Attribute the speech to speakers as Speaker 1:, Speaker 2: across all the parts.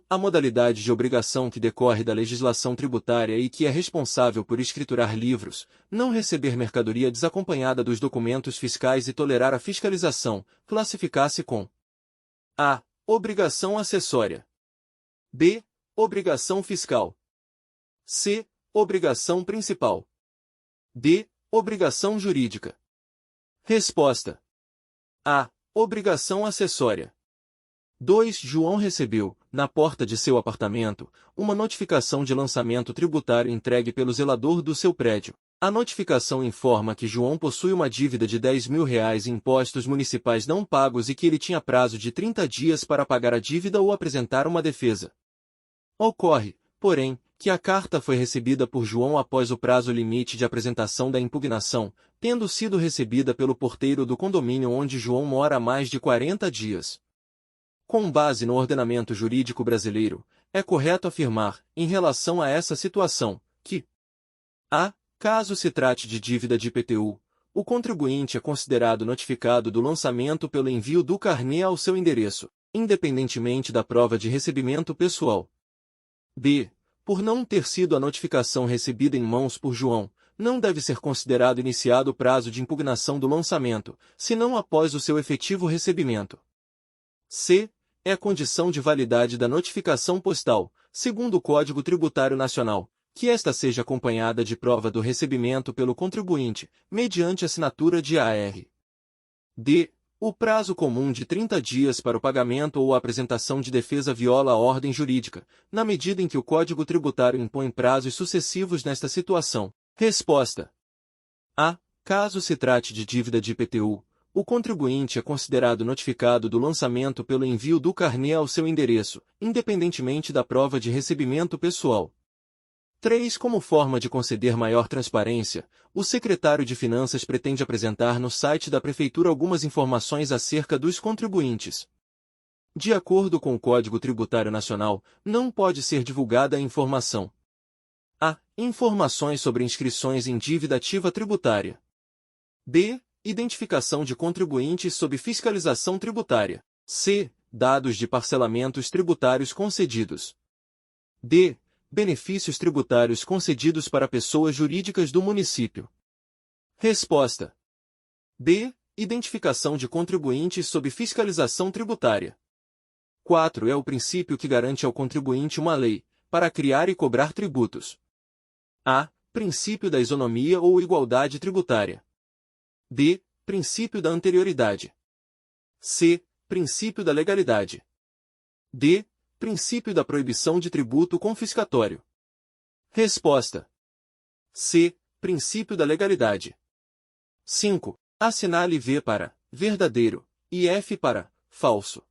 Speaker 1: A modalidade de obrigação que decorre da legislação tributária e que é responsável por escriturar livros, não receber mercadoria desacompanhada dos documentos fiscais e tolerar a fiscalização, classificar-se com a. Obrigação acessória. b. Obrigação fiscal. c. Obrigação principal. d. Obrigação jurídica. Resposta: a. Obrigação acessória. 2. João recebeu, na porta de seu apartamento, uma notificação de lançamento tributário entregue pelo zelador do seu prédio. A notificação informa que João possui uma dívida de R$ 10.000 em impostos municipais não pagos e que ele tinha prazo de 30 dias para pagar a dívida ou apresentar uma defesa. Ocorre, porém, que a carta foi recebida por João após o prazo limite de apresentação da impugnação, tendo sido recebida pelo porteiro do condomínio onde João mora há mais de 40 dias. Com base no ordenamento jurídico brasileiro, é correto afirmar, em relação a essa situação, que a. Caso se trate de dívida de IPTU, o contribuinte é considerado notificado do lançamento pelo envio do carnê ao seu endereço, independentemente da prova de recebimento pessoal. b. Por não ter sido a notificação recebida em mãos por João, não deve ser considerado iniciado o prazo de impugnação do lançamento, senão após o seu efetivo recebimento. c. É a condição de validade da notificação postal, segundo o Código Tributário Nacional, que esta seja acompanhada de prova do recebimento pelo contribuinte, mediante assinatura de AR. d. O prazo comum de 30 dias para o pagamento ou a apresentação de defesa viola a ordem jurídica, na medida em que o Código Tributário impõe prazos sucessivos nesta situação. Resposta: a. Caso se trate de dívida de IPTU, o contribuinte é considerado notificado do lançamento pelo envio do carnê ao seu endereço, independentemente da prova de recebimento pessoal. 3. Como forma de conceder maior transparência, o secretário de Finanças pretende apresentar no site da Prefeitura algumas informações acerca dos contribuintes. De acordo com o Código Tributário Nacional, não pode ser divulgada a informação a. Informações sobre inscrições em dívida ativa tributária. b. Identificação de contribuintes sob fiscalização tributária. c. Dados de parcelamentos tributários concedidos. d. Benefícios tributários concedidos para pessoas jurídicas do município. Resposta: b. Identificação de contribuintes sob fiscalização tributária. 4. É o princípio que garante ao contribuinte uma lei, para criar e cobrar tributos. a. Princípio da isonomia ou igualdade tributária. b. Princípio da anterioridade. c. Princípio da legalidade. d. Princípio da proibição de tributo confiscatório. Resposta: c. Princípio da legalidade. 5. Assinale V para verdadeiro e F para falso.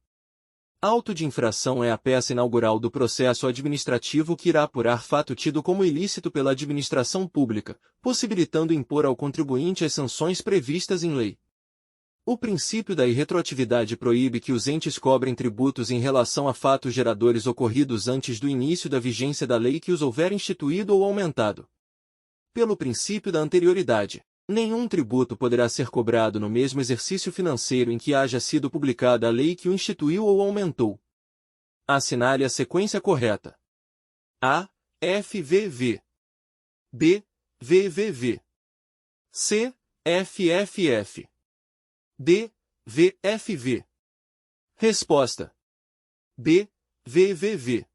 Speaker 1: Auto de infração é a peça inaugural do processo administrativo que irá apurar fato tido como ilícito pela administração pública, possibilitando impor ao contribuinte as sanções previstas em lei. O princípio da irretroatividade proíbe que os entes cobrem tributos em relação a fatos geradores ocorridos antes do início da vigência da lei que os houver instituído ou aumentado. Pelo princípio da anterioridade, nenhum tributo poderá ser cobrado no mesmo exercício financeiro em que haja sido publicada a lei que o instituiu ou aumentou. Assinale a sequência correta: a. FVV. b. VVV. c. FFF. d. VFV. Resposta: b. VVV.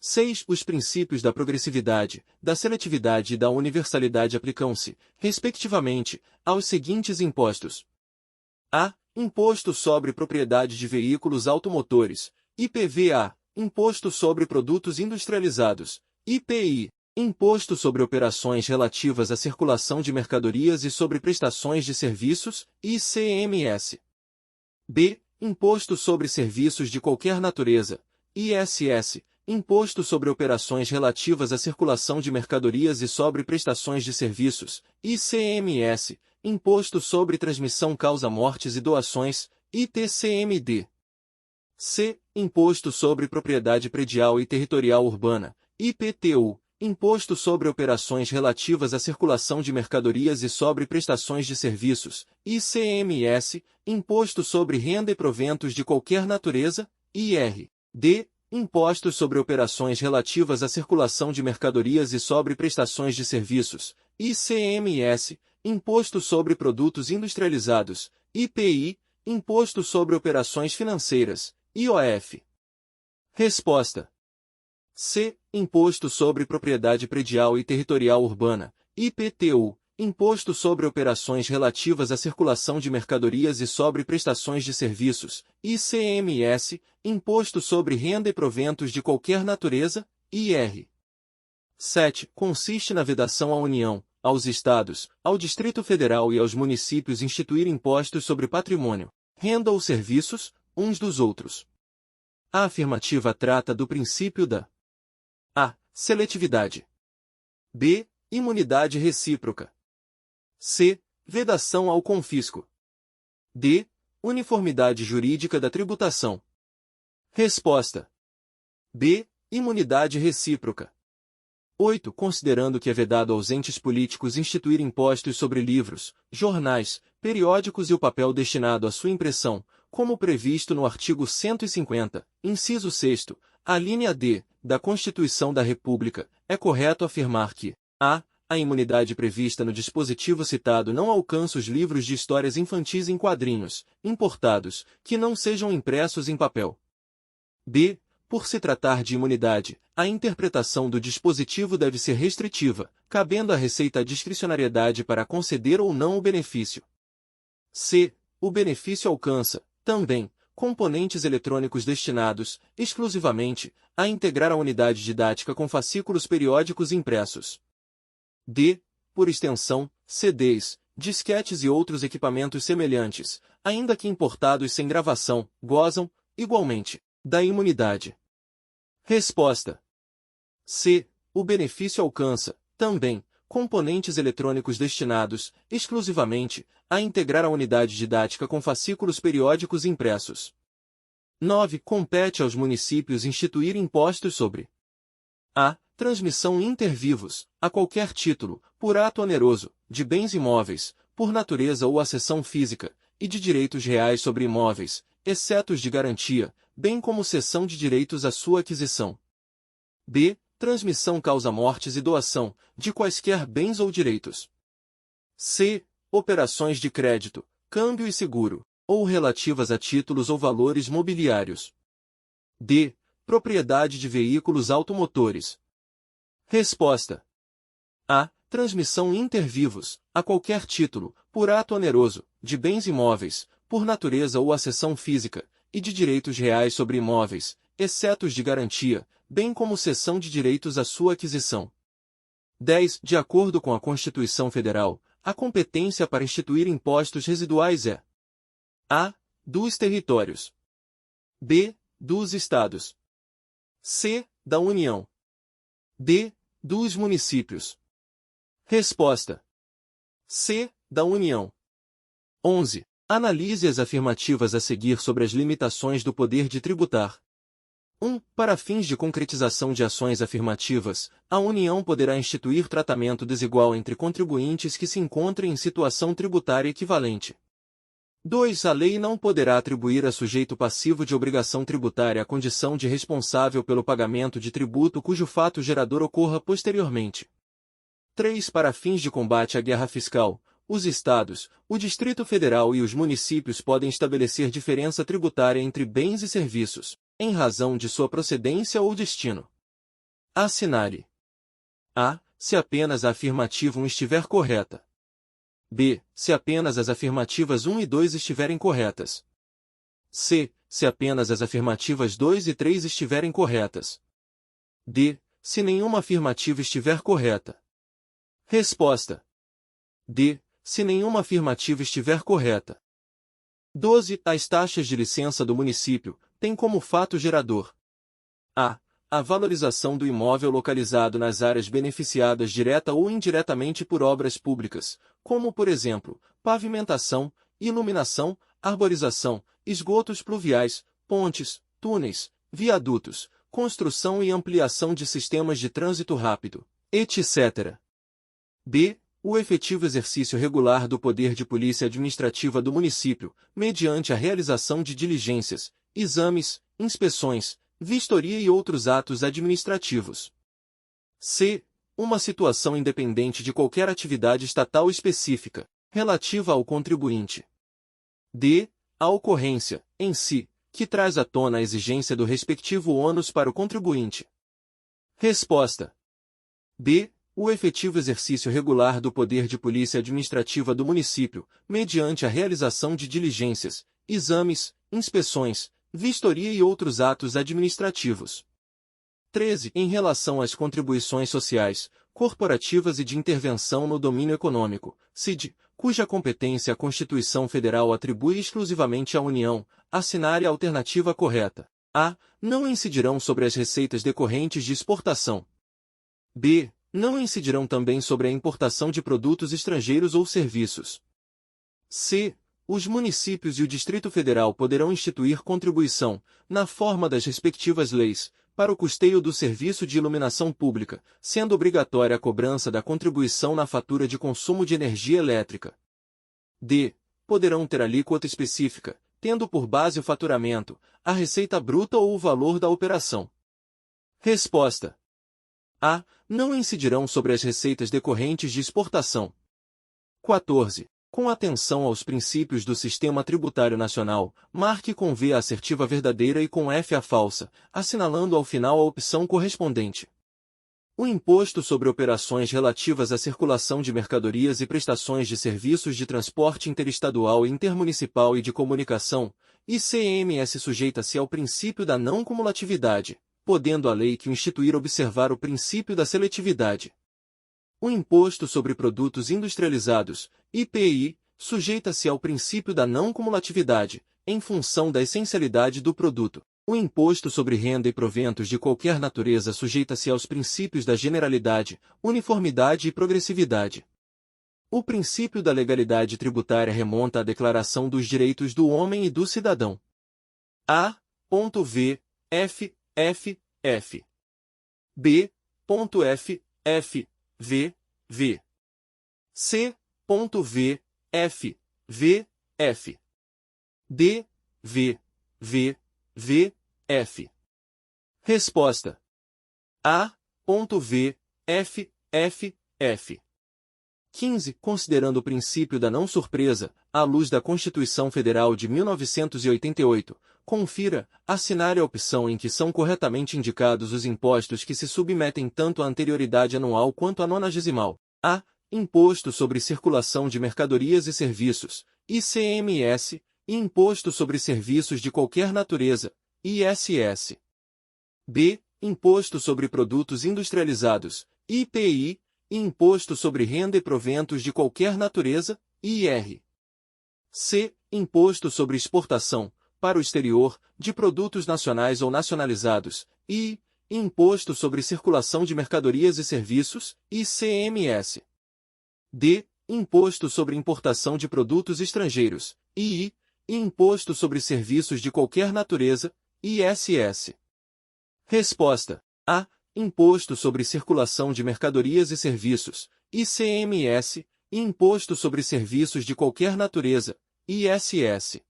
Speaker 1: 6. Os princípios da progressividade, da seletividade e da universalidade aplicam-se, respectivamente, aos seguintes impostos: a. Imposto sobre propriedade de veículos automotores, IPVA, Imposto sobre produtos industrializados, IPI, Imposto sobre operações relativas à circulação de mercadorias e sobre prestações de serviços, ICMS. b. Imposto sobre serviços de qualquer natureza, ISS, Imposto sobre operações relativas à circulação de mercadorias e sobre prestações de serviços, ICMS, Imposto sobre transmissão causa-mortes e doações, ITCMD. c. Imposto sobre propriedade predial e territorial urbana, IPTU, Imposto sobre operações relativas à circulação de mercadorias e sobre prestações de serviços, ICMS, Imposto sobre renda e proventos de qualquer natureza, IR. d. Impostos sobre operações relativas à circulação de mercadorias e sobre prestações de serviços, ICMS, Imposto sobre Produtos Industrializados, IPI, Imposto sobre Operações Financeiras, IOF. Resposta. C. Imposto sobre Propriedade Predial e Territorial Urbana, IPTU, Imposto sobre Operações Relativas à Circulação de Mercadorias e sobre Prestações de Serviços, ICMS, Imposto sobre Renda e Proventos de Qualquer Natureza, IR. 7. Consiste na vedação à União, aos Estados, ao Distrito Federal e aos municípios instituir impostos sobre patrimônio, renda ou serviços, uns dos outros. A afirmativa trata do princípio da A. Seletividade. B. Imunidade recíproca. C. Vedação ao confisco. D. Uniformidade jurídica da tributação. Resposta. B. Imunidade recíproca. 8. Considerando que é vedado aos entes políticos instituir impostos sobre livros, jornais, periódicos e o papel destinado à sua impressão, como previsto no artigo 150, inciso 6º, a linha D, da Constituição da República, é correto afirmar que a imunidade prevista no dispositivo citado não alcança os livros de histórias infantis em quadrinhos, importados, que não sejam impressos em papel. B. Por se tratar de imunidade, a interpretação do dispositivo deve ser restritiva, cabendo à Receita a discricionariedade para conceder ou não o benefício. C. O benefício alcança, também, componentes eletrônicos destinados, exclusivamente, a integrar a unidade didática com fascículos periódicos impressos. D. Por extensão, CDs, disquetes e outros equipamentos semelhantes, ainda que importados sem gravação, gozam, igualmente, da imunidade. Resposta. C. O benefício alcança, também, componentes eletrônicos destinados, exclusivamente, a integrar a unidade didática com fascículos periódicos impressos. 9. Compete aos municípios instituir impostos sobre a. Transmissão inter-vivos, a qualquer título, por ato oneroso, de bens imóveis, por natureza ou acessão física, e de direitos reais sobre imóveis, exceto os de garantia, bem como cessão de direitos à sua aquisição. B. Transmissão causa-mortes e doação, de quaisquer bens ou direitos. C. Operações de crédito, câmbio e seguro, ou relativas a títulos ou valores mobiliários. D. Propriedade de veículos automotores. Resposta. A. Transmissão inter-vivos, a qualquer título, por ato oneroso, de bens imóveis, por natureza ou acessão física, e de direitos reais sobre imóveis, exceto os de garantia, bem como cessão de direitos à sua aquisição. 10. De acordo com a Constituição Federal, a competência para instituir impostos residuais é a. Dos territórios. B. Dos estados. C. Da União. D. Dos municípios. Resposta. C. Da União. 11. Analise as afirmativas a seguir sobre as limitações do poder de tributar. 1. Para fins de concretização de ações afirmativas, a União poderá instituir tratamento desigual entre contribuintes que se encontrem em situação tributária equivalente. 2. A lei não poderá atribuir a sujeito passivo de obrigação tributária a condição de responsável pelo pagamento de tributo cujo fato gerador ocorra posteriormente. 3. Para fins de combate à guerra fiscal, os Estados, o Distrito Federal e os municípios podem estabelecer diferença tributária entre bens e serviços, em razão de sua procedência ou destino. Assinale. A. Se apenas a afirmativa 1 estiver correta. B. Se apenas as afirmativas 1 e 2 estiverem corretas. C. Se apenas as afirmativas 2 e 3 estiverem corretas. D. Se nenhuma afirmativa estiver correta. Resposta. D. Se nenhuma afirmativa estiver correta. 12. As taxas de licença do município têm como fato gerador a. A valorização do imóvel localizado nas áreas beneficiadas direta ou indiretamente por obras públicas, como por exemplo, pavimentação, iluminação, arborização, esgotos pluviais, pontes, túneis, viadutos, construção e ampliação de sistemas de trânsito rápido, etc. B. O efetivo exercício regular do poder de polícia administrativa do município, mediante a realização de diligências, exames, inspeções, vistoria e outros atos administrativos. C. Uma situação independente de qualquer atividade estatal específica, relativa ao contribuinte. D. A ocorrência, em si, que traz à tona a exigência do respectivo ônus para o contribuinte. Resposta. B. O efetivo exercício regular do poder de polícia administrativa do município, mediante a realização de diligências, exames, inspeções, vistoria e outros atos administrativos. 13. Em relação às contribuições sociais, corporativas e de intervenção no domínio econômico, CID, cuja competência a Constituição Federal atribui exclusivamente à União, assinar a alternativa correta. A. Não incidirão sobre as receitas decorrentes de exportação. B. Não incidirão também sobre a importação de produtos estrangeiros ou serviços. C. Os municípios e o Distrito Federal poderão instituir contribuição, na forma das respectivas leis, para o custeio do serviço de iluminação pública, sendo obrigatória a cobrança da contribuição na fatura de consumo de energia elétrica. D. Poderão ter alíquota específica, tendo por base o faturamento, a receita bruta ou o valor da operação. Resposta. A. Não incidirão sobre as receitas decorrentes de exportação. 14. Com atenção aos princípios do Sistema Tributário Nacional, marque com V a assertiva verdadeira e com F a falsa, assinalando ao final a opção correspondente. O imposto sobre operações relativas à circulação de mercadorias e prestações de serviços de transporte interestadual e intermunicipal e de comunicação, ICMS, sujeita-se ao princípio da não cumulatividade, podendo a lei que o instituir observar o princípio da seletividade. O imposto sobre produtos industrializados, IPI, sujeita-se ao princípio da não cumulatividade, em função da essencialidade do produto. O imposto sobre renda e proventos de qualquer natureza sujeita-se aos princípios da generalidade, uniformidade e progressividade. O princípio da legalidade tributária remonta à Declaração dos Direitos do Homem e do Cidadão. A.V. F. F. F. B. F. F. V. V. C. V. F. V. F. D. V. V. V. F. Resposta. A.V. F. F. F. 15. Considerando o princípio da não surpresa, à luz da Constituição Federal de 1988, confira, assinar a opção em que são corretamente indicados os impostos que se submetem tanto à anterioridade anual quanto à nonagesimal. A. Imposto sobre circulação de mercadorias e serviços, ICMS, e Imposto sobre serviços de qualquer natureza, ISS. B. Imposto sobre produtos industrializados, IPI, e Imposto sobre renda e proventos de qualquer natureza, IR. C. Imposto sobre exportação, para o exterior, de produtos nacionais ou nacionalizados, e Imposto sobre circulação de mercadorias e serviços, ICMS. D. Imposto sobre importação de produtos estrangeiros, II, e Imposto sobre serviços de qualquer natureza, ISS. Resposta. A. Imposto sobre circulação de mercadorias e serviços, ICMS, e Imposto sobre serviços de qualquer natureza, ISS.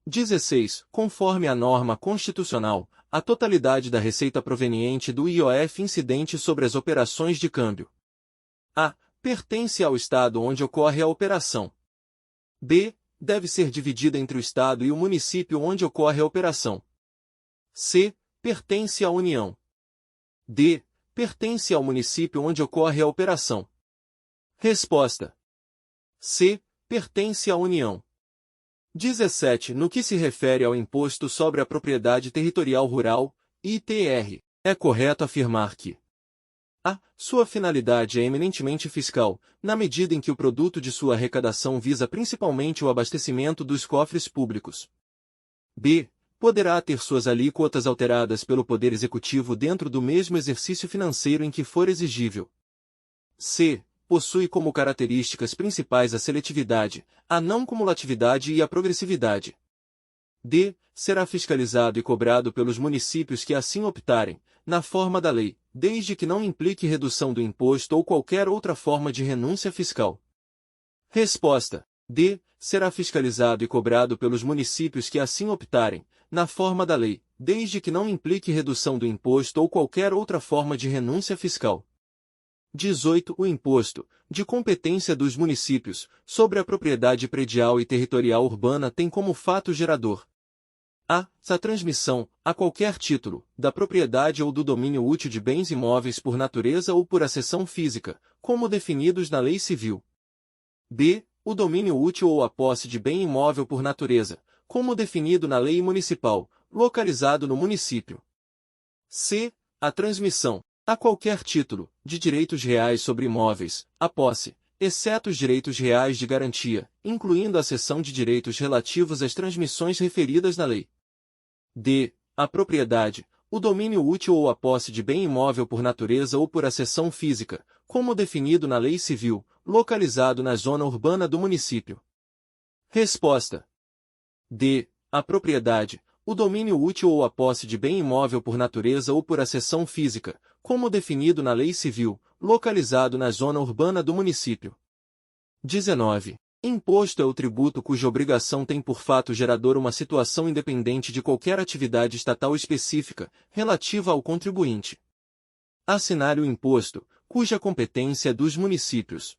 Speaker 1: 16. Conforme a norma constitucional, a totalidade da receita proveniente do IOF incidente sobre as operações de câmbio. A. Pertence ao Estado onde ocorre a operação. B. Deve ser dividida entre o Estado e o município onde ocorre a operação. C. Pertence à União. D. Pertence ao município onde ocorre a operação. Resposta. C. Pertence à União. 17. No que se refere ao Imposto sobre a Propriedade Territorial Rural, ITR, é correto afirmar que a. Sua finalidade é eminentemente fiscal, na medida em que o produto de sua arrecadação visa principalmente o abastecimento dos cofres públicos. B. Poderá ter suas alíquotas alteradas pelo Poder Executivo dentro do mesmo exercício financeiro em que for exigível. C. Possui como características principais a seletividade, a não cumulatividade e a progressividade. D. Será fiscalizado e cobrado pelos municípios que assim optarem, na forma da lei, desde que não implique redução do imposto ou qualquer outra forma de renúncia fiscal. Resposta. D. Será fiscalizado e cobrado pelos municípios que assim optarem, na forma da lei, desde que não implique redução do imposto ou qualquer outra forma de renúncia fiscal. 18. O imposto, de competência dos municípios, sobre a propriedade predial e territorial urbana tem como fato gerador a transmissão, a qualquer título, da propriedade ou do domínio útil de bens imóveis por natureza ou por acessão física, como definidos na lei civil. b. O domínio útil ou a posse de bem imóvel por natureza, como definido na lei municipal, localizado no município. c. A transmissão, a qualquer título, de direitos reais sobre imóveis, a posse, exceto os direitos reais de garantia, incluindo a cessão de direitos relativos às transmissões referidas na lei. d. A propriedade, o domínio útil ou a posse de bem imóvel por natureza ou por acessão física, como definido na lei civil, localizado na zona urbana do município. Resposta. d. A propriedade, o domínio útil ou a posse de bem imóvel por natureza ou por acessão física, como definido na lei civil, localizado na zona urbana do município. 19. Imposto é o tributo cuja obrigação tem por fato gerador uma situação independente de qualquer atividade estatal específica, relativa ao contribuinte. Assinar o imposto, cuja competência é dos municípios.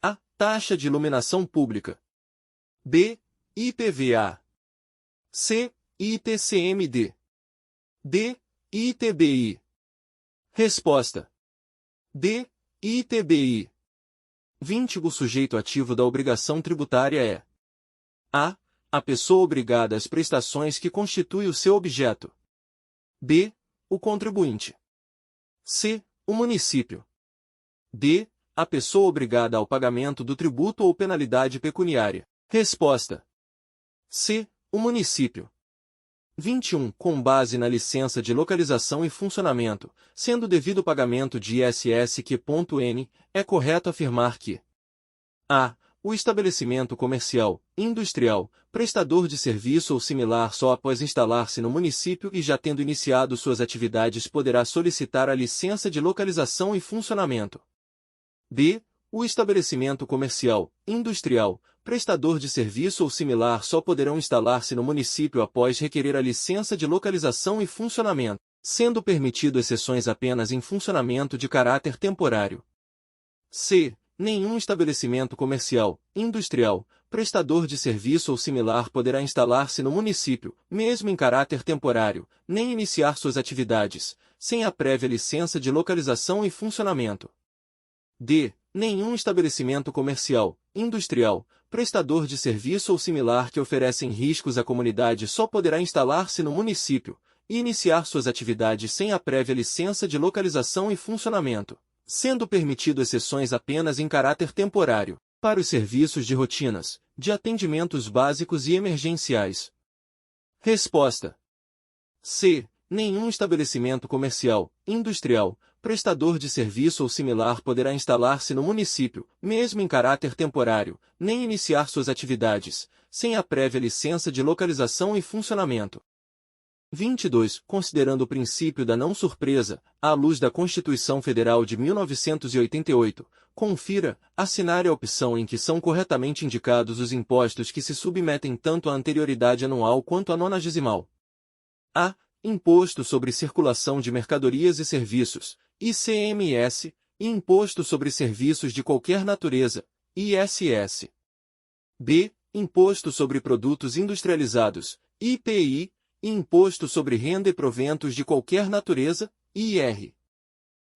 Speaker 1: A. Taxa de iluminação pública. B. IPVA. C. ITCMD. D. ITBI. Resposta. D. ITBI. 20. O sujeito ativo da obrigação tributária é a. A pessoa obrigada às prestações que constitui o seu objeto. B. O contribuinte. C. O município. D. A pessoa obrigada ao pagamento do tributo ou penalidade pecuniária. Resposta. C. O município. 21. Com base na licença de localização e funcionamento, sendo devido o pagamento de ISS-Q.N., é correto afirmar que a. O estabelecimento comercial, industrial, prestador de serviço ou similar só após instalar-se no município e já tendo iniciado suas atividades poderá solicitar a licença de localização e funcionamento. b. O estabelecimento comercial, industrial, prestador de serviço ou similar só poderão instalar-se no município após requerer a licença de localização e funcionamento, sendo permitido exceções apenas em funcionamento de caráter temporário. c. Nenhum estabelecimento comercial, industrial, prestador de serviço ou similar poderá instalar-se no município, mesmo em caráter temporário, nem iniciar suas atividades, sem a prévia licença de localização e funcionamento. d. Nenhum estabelecimento comercial, industrial, prestador de serviço ou similar que oferecem riscos à comunidade só poderá instalar-se no município e iniciar suas atividades sem a prévia licença de localização e funcionamento, sendo permitido exceções apenas em caráter temporário, para os serviços de rotinas, de atendimentos básicos e emergenciais. Resposta. C. Nenhum estabelecimento comercial, industrial, prestador de serviço ou similar poderá instalar-se no município, mesmo em caráter temporário, nem iniciar suas atividades, sem a prévia licença de localização e funcionamento. 22. Considerando o princípio da não surpresa, à luz da Constituição Federal de 1988, confira, assinar a opção em que são corretamente indicados os impostos que se submetem tanto à anterioridade anual quanto à nonagesimal. A. Imposto sobre Circulação de Mercadorias e Serviços, ICMS, e Imposto sobre Serviços de Qualquer Natureza, ISS. B. Imposto sobre Produtos Industrializados, IPI, e Imposto sobre Renda e Proventos de Qualquer Natureza, IR.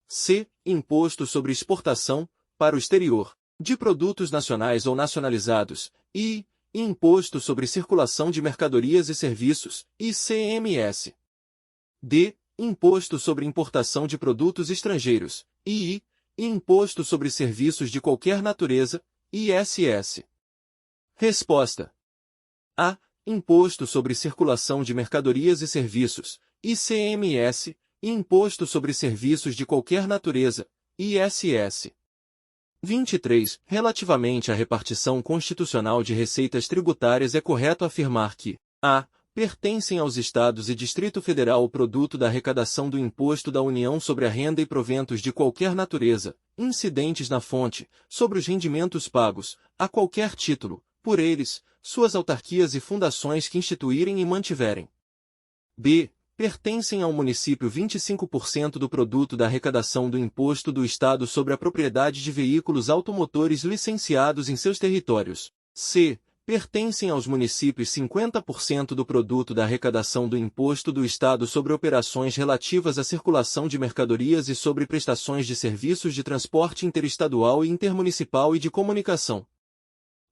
Speaker 1: C. Imposto sobre Exportação, para o exterior, de produtos nacionais ou nacionalizados, e Imposto sobre Circulação de Mercadorias e Serviços, ICMS. D. Imposto sobre Importação de Produtos Estrangeiros, II, e Imposto sobre Serviços de Qualquer Natureza, ISS. Resposta. A. Imposto sobre Circulação de Mercadorias e Serviços, ICMS, e Imposto sobre Serviços de Qualquer Natureza, ISS. 23. Relativamente à repartição constitucional de receitas tributárias é correto afirmar que a. Pertencem aos Estados e Distrito Federal o produto da arrecadação do Imposto da União sobre a renda e proventos de qualquer natureza, incidentes na fonte, sobre os rendimentos pagos, a qualquer título, por eles, suas autarquias e fundações que instituírem e mantiverem. B. pertencem ao município 25% do produto da arrecadação do Imposto do Estado sobre a Propriedade de Veículos Automotores licenciados em seus territórios. C. Pertencem aos municípios 50% do produto da arrecadação do Imposto do Estado sobre operações relativas à circulação de mercadorias e sobre prestações de serviços de transporte interestadual e intermunicipal e de comunicação.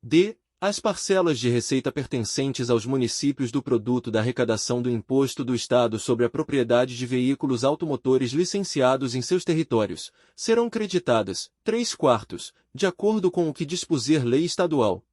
Speaker 1: D. As parcelas de receita pertencentes aos municípios do produto da arrecadação do Imposto do Estado sobre a Propriedade de Veículos Automotores licenciados em seus territórios, serão creditadas, 3/4, de acordo com o que dispuser lei estadual.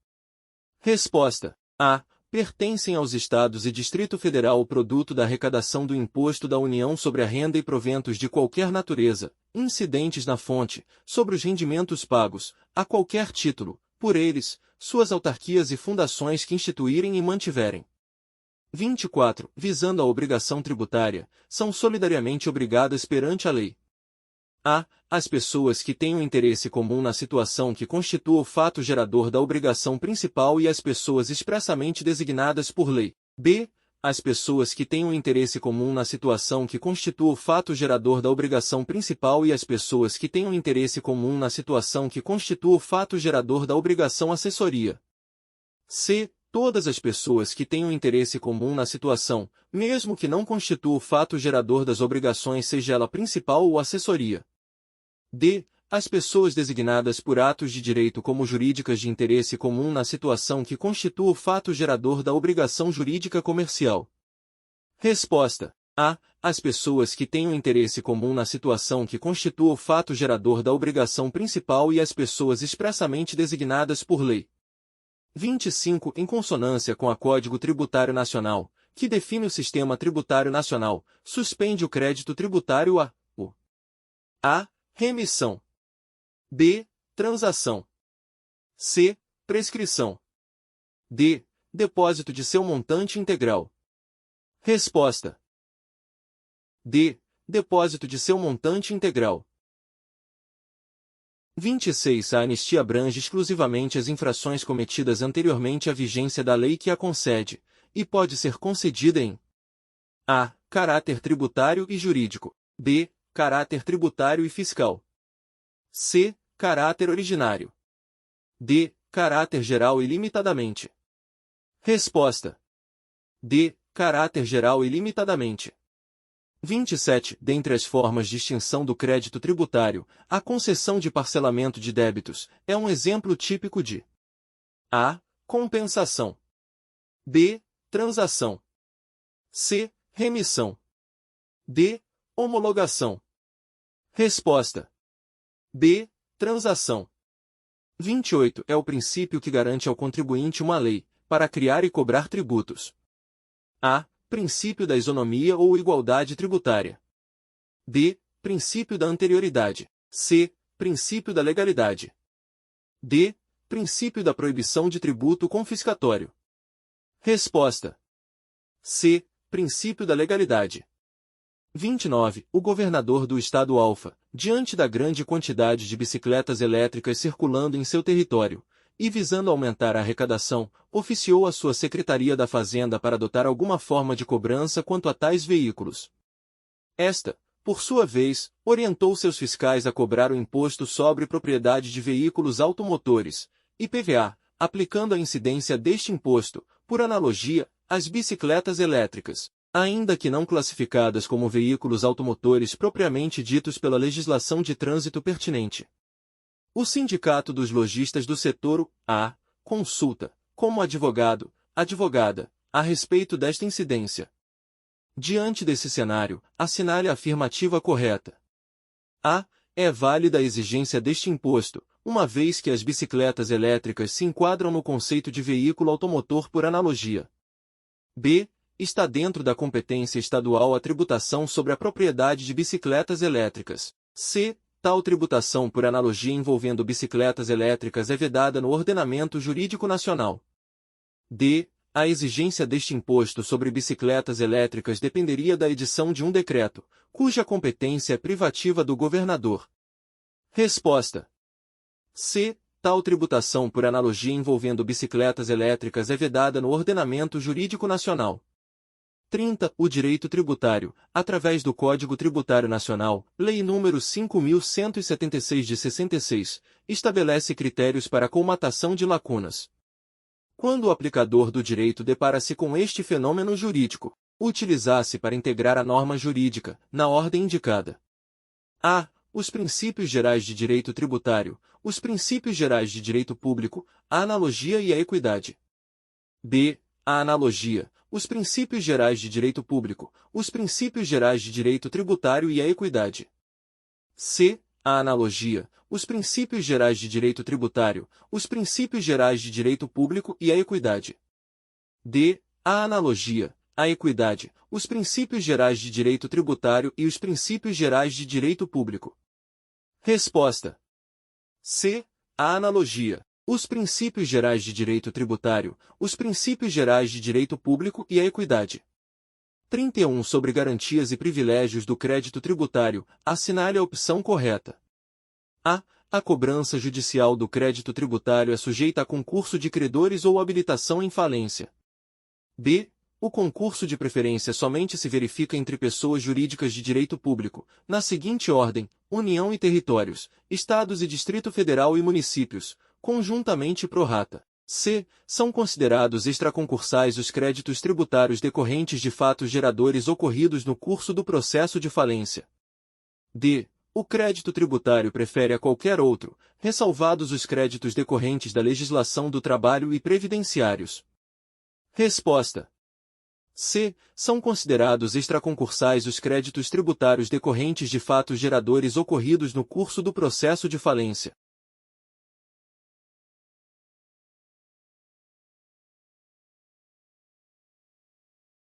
Speaker 1: Resposta. A. Pertencem aos Estados e Distrito Federal o produto da arrecadação do Imposto da União sobre a renda e proventos de qualquer natureza, incidentes na fonte, sobre os rendimentos pagos, a qualquer título, por eles, suas autarquias e fundações que instituírem e mantiverem. 24. Visando a obrigação tributária, são solidariamente obrigadas perante a lei. A. As pessoas que tenham interesse comum na situação que constitua o fato gerador da obrigação principal e as pessoas expressamente designadas por lei. B. As pessoas que tenham interesse comum na situação que constitua o fato gerador da obrigação principal e as pessoas que tenham interesse comum na situação que constitua o fato gerador da obrigação acessoria. C. Todas as pessoas que tenham interesse comum na situação, mesmo que não constitua o fato gerador das obrigações seja ela principal ou acessoria. D. As pessoas designadas por atos de direito como jurídicas de interesse comum na situação que constitua o fato gerador da obrigação jurídica comercial. Resposta. A. As pessoas que tenham interesse comum na situação que constitua o fato gerador da obrigação principal e as pessoas expressamente designadas por lei. 25. Em consonância com a Código Tributário Nacional, que define o Sistema Tributário Nacional, suspende o crédito tributário A. Remissão. B. Transação. C. Prescrição. D. Depósito de seu montante integral. Resposta. D. Depósito de seu montante integral. 26. A anistia abrange exclusivamente as infrações cometidas anteriormente à vigência da lei que a concede, e pode ser concedida em a. Caráter tributário e jurídico. B. Caráter tributário e fiscal. C. Caráter originário. D. Caráter geral e limitadamente. Resposta. D. Caráter geral e limitadamente. 27. Dentre as formas de extinção do crédito tributário, a concessão de parcelamento de débitos é um exemplo típico de a. Compensação. B. Transação. C. Remissão. D. Homologação. Resposta. B. Transação. 28. É o princípio que garante ao contribuinte uma lei, para criar e cobrar tributos. A. Princípio da isonomia ou igualdade tributária. B. Princípio da anterioridade. C. Princípio da legalidade. D. Princípio da proibição de tributo confiscatório. Resposta. C. Princípio da legalidade. 29. O governador do estado Alfa, diante da grande quantidade de bicicletas elétricas circulando em seu território, e visando aumentar a arrecadação, oficiou a sua Secretaria da Fazenda para adotar alguma forma de cobrança quanto a tais veículos. Esta, por sua vez, orientou seus fiscais a cobrar o Imposto sobre Propriedade de Veículos Automotores, IPVA, aplicando a incidência deste imposto, por analogia, às bicicletas elétricas, ainda que não classificadas como veículos automotores propriamente ditos pela legislação de trânsito pertinente. O Sindicato dos Lojistas do Setor A consulta, como advogado, advogada, a respeito desta incidência. Diante desse cenário, assinale a afirmativa correta. A. É válida a exigência deste imposto, uma vez que as bicicletas elétricas se enquadram no conceito de veículo automotor por analogia. B. Está dentro da competência estadual a tributação sobre a propriedade de bicicletas elétricas. C. Tal tributação por analogia envolvendo bicicletas elétricas é vedada no ordenamento jurídico nacional. D. A exigência deste imposto sobre bicicletas elétricas dependeria da edição de um decreto, cuja competência é privativa do governador. Resposta. C. Tal tributação por analogia envolvendo bicicletas elétricas é vedada no ordenamento jurídico nacional. 30. O direito tributário, através do Código Tributário Nacional, Lei nº 5.176 de 66, estabelece critérios para a colmatação de lacunas. Quando o aplicador do direito depara-se com este fenômeno jurídico, utilizar-se para integrar a norma jurídica, na ordem indicada. A. Os princípios gerais de direito tributário, os princípios gerais de direito público, a analogia e a equidade. B. A analogia, os princípios gerais de direito público, os princípios gerais de direito tributário e a equidade. C. A analogia, os princípios gerais de direito tributário, os princípios gerais de direito público e a equidade. D. A analogia, a equidade, os princípios gerais de direito tributário e os princípios gerais de direito público. Resposta. C. A analogia, os princípios gerais de direito tributário, os princípios gerais de direito público e a equidade. 31. Sobre garantias e privilégios do crédito tributário, assinale a opção correta. A. A cobrança judicial do crédito tributário é sujeita a concurso de credores ou habilitação em falência. B. O concurso de preferência somente se verifica entre pessoas jurídicas de direito público, na seguinte ordem: União e territórios, Estados e Distrito Federal e municípios, conjuntamente pro rata. C. São considerados extraconcursais os créditos tributários decorrentes de fatos geradores ocorridos no curso do processo de falência. D. O crédito tributário prefere a qualquer outro, ressalvados os créditos decorrentes da legislação do trabalho e previdenciários. Resposta. C. São considerados extraconcursais os créditos tributários decorrentes de fatos geradores ocorridos no curso do processo de falência.